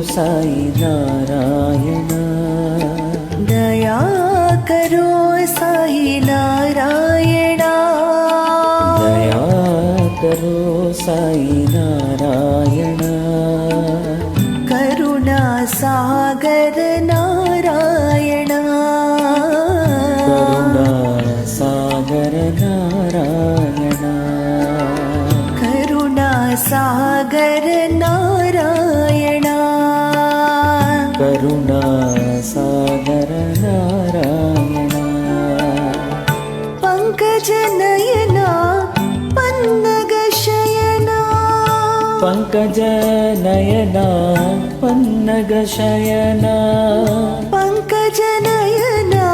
साई नारायण। दया करो साई नारायण। दया करो साई नारायण। करुणा सागर नारायण। करुणा सागर नारायण। करुणा सागर नारायण। करुणा सागर नारायण। पंकज नयना पन्नग शयना। पंकज नयना पन्नग शयना। पंकज नयना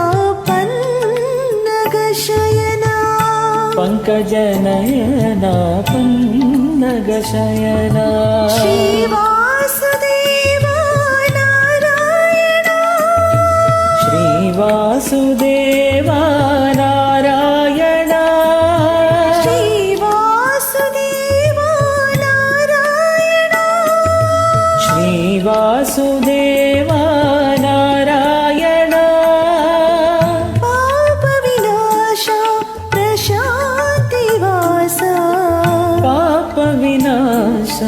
पन्नग शयना। पंकज नयना पन्नग शयना। श्री वासुदेव नारायण। श्री वासुदेव नारायण। श्री वासुदेव नारायण। श्री वासुदेव नारायण। पाप विनाश प्रशांति वासा। पाप विनाश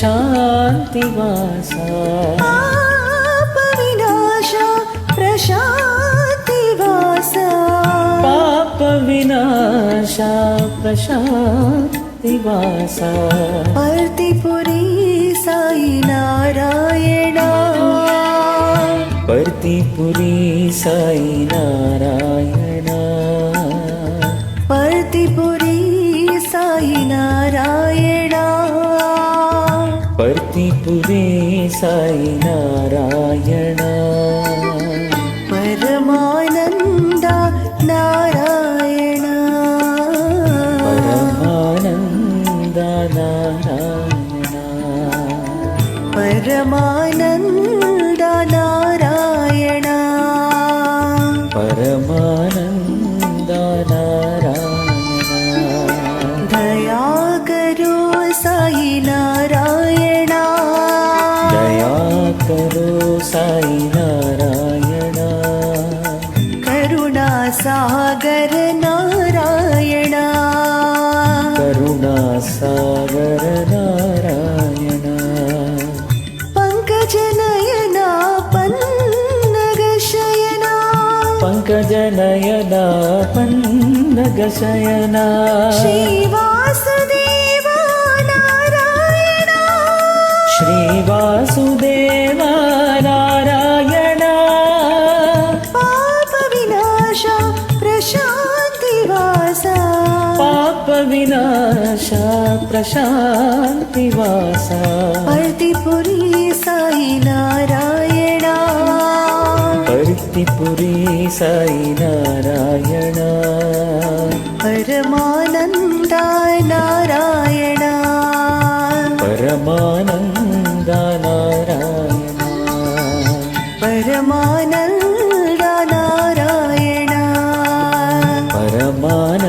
प्रशांति वासा। पाप विनाश प्रशांति वासा। पाप विनाश प्रशांति वासा। पर्तिपुरी साई नारायण। पर्तिपुरी साई नारायण। पर्तिपुरी साई नारायण। पर्तिपुरी साई नारायण। परमानंद नारायण। परमानंद नारायण। परमानंद नारायण। परमानंद नारायण। दया करो साई नारायण। दया करो साई नारायण। करुणा सागर नारायण। करुणा सागर नारायण। पंकज नयना पन्नग शयना। पंकज नयना पन्नग शयना। श्री वासुदेव नारायण। श्री वासुदेव नारायण। पाप विनाश प्रशांति वासा। पाप विनाश प्रशांति वासा। पर्तिपुरी साई नारायण। पर्तिपुरी साई नारायण। परमानंद नारायण। परमानंद नारायण। परमानंद नारायण। परमानंद